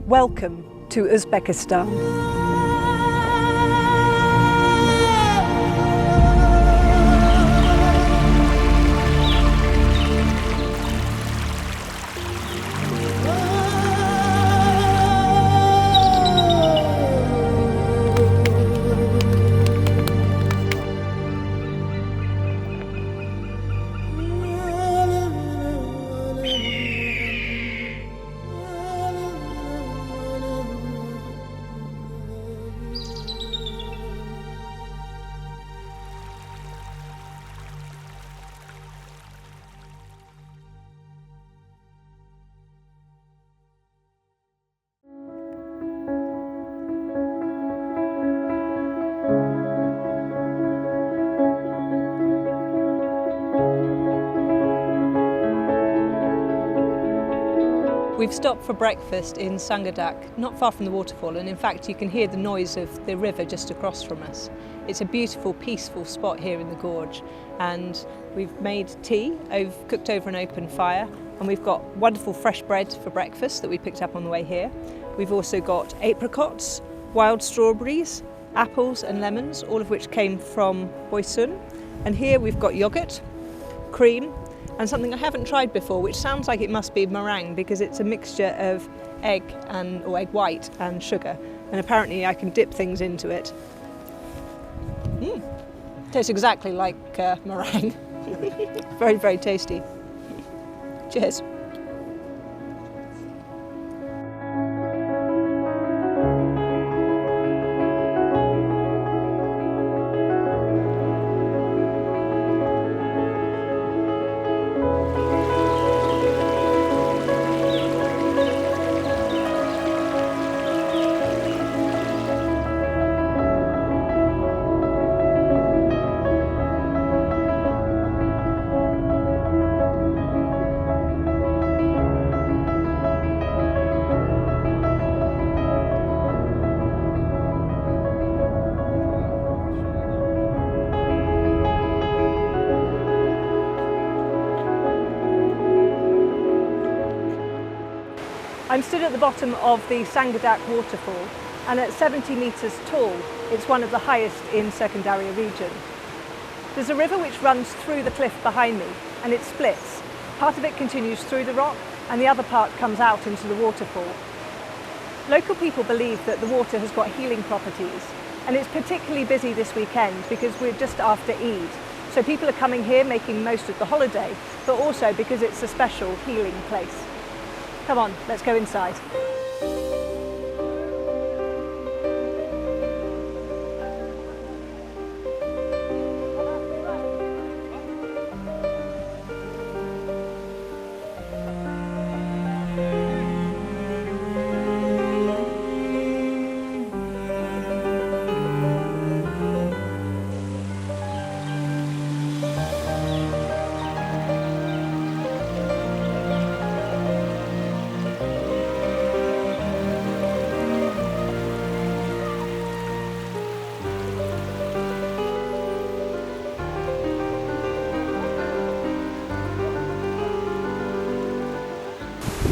Welcome to Uzbekistan. We've stopped for breakfast in Sangadak, not far from the waterfall, and in fact you can hear the noise of the river just across from us. It's a beautiful, peaceful spot here in the gorge, and we've made tea, cooked over an open fire, and we've got wonderful fresh bread for breakfast that we picked up on the way here. We've also got apricots, wild strawberries, apples and lemons, all of which came from Boysun. And here we've got yoghurt, cream, and something I haven't tried before, which sounds like it must be meringue because it's a mixture of egg white and sugar. And apparently I can dip things into it. Tastes exactly like meringue. Very, very tasty. Cheers. I'm stood at the bottom of the Sangadak waterfall, and at 70 metres tall, it's one of the highest in Surxondaryo region. There's a river which runs through the cliff behind me, and it splits. Part of it continues through the rock, and the other part comes out into the waterfall. Local people believe that the water has got healing properties, and it's particularly busy this weekend because we're just after Eid. So people are coming here making most of the holiday, but also because it's a special healing place. Come on, let's go inside.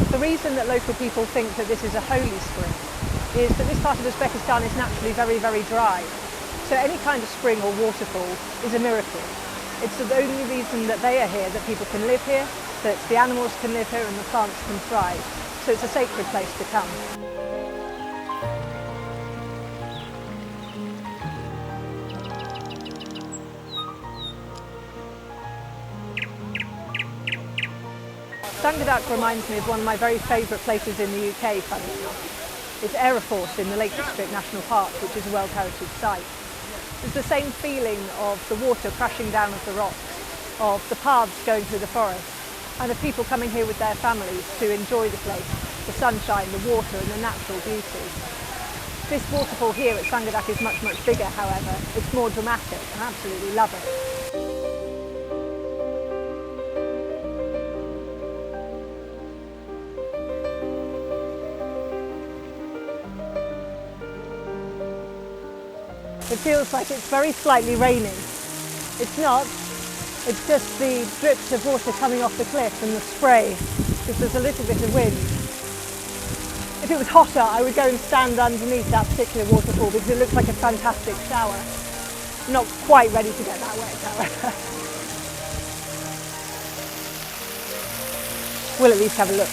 The reason that local people think that this is a holy spring is that this part of Uzbekistan is naturally very, very dry. So any kind of spring or waterfall is a miracle. It's the only reason that they are here, that people can live here, that the animals can live here and the plants can thrive. So it's a sacred place to come. Sangadak reminds me of one of my very favourite places in the UK, funny enough. It's Ereford in the Lake District National Park, which is a World Heritage Site. There's the same feeling of the water crashing down of the rocks, of the paths going through the forest, and of people coming here with their families to enjoy the place, the sunshine, the water and the natural beauty. This waterfall here at Sangadak is much, much bigger, however. It's more dramatic. I absolutely love it. It feels like it's very slightly raining. It's not, it's just the drips of water coming off the cliff and the spray, because there's a little bit of wind. If it was hotter, I would go and stand underneath that particular waterfall because it looks like a fantastic shower. Not quite ready to get that wet, however. We'll at least have a look.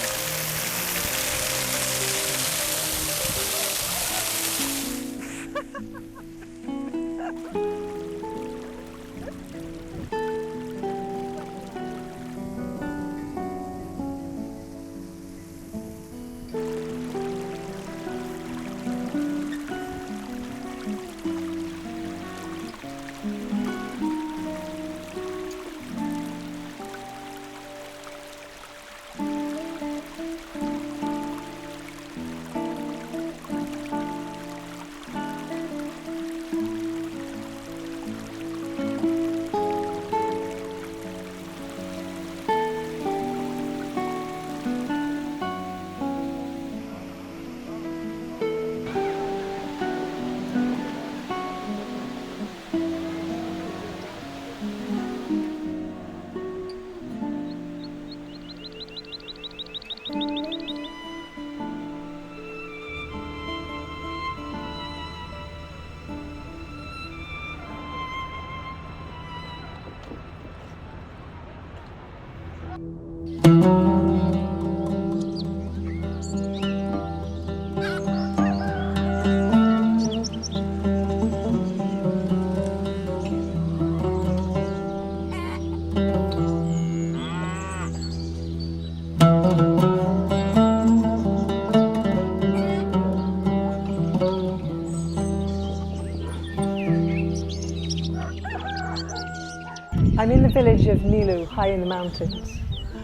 I'm in the village of Nilu, high in the mountains.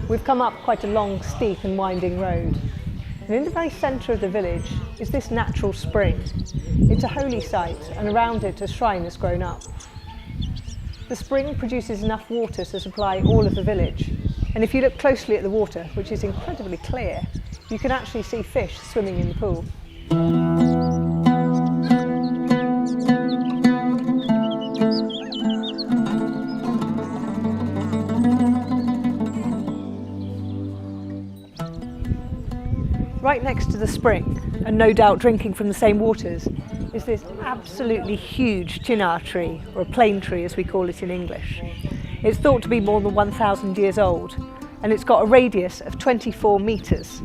We've come up quite a long, steep and winding road. And in the very centre of the village is this natural spring. It's a holy site, and around it a shrine has grown up. The spring produces enough water to supply all of the village. And if you look closely at the water, which is incredibly clear, you can actually see fish swimming in the pool. Right next to the spring, and no doubt drinking from the same waters, is this absolutely huge chinar tree, or a plane tree as we call it in English. It's thought to be more than 1,000 years old, and it's got a radius of 24 metres.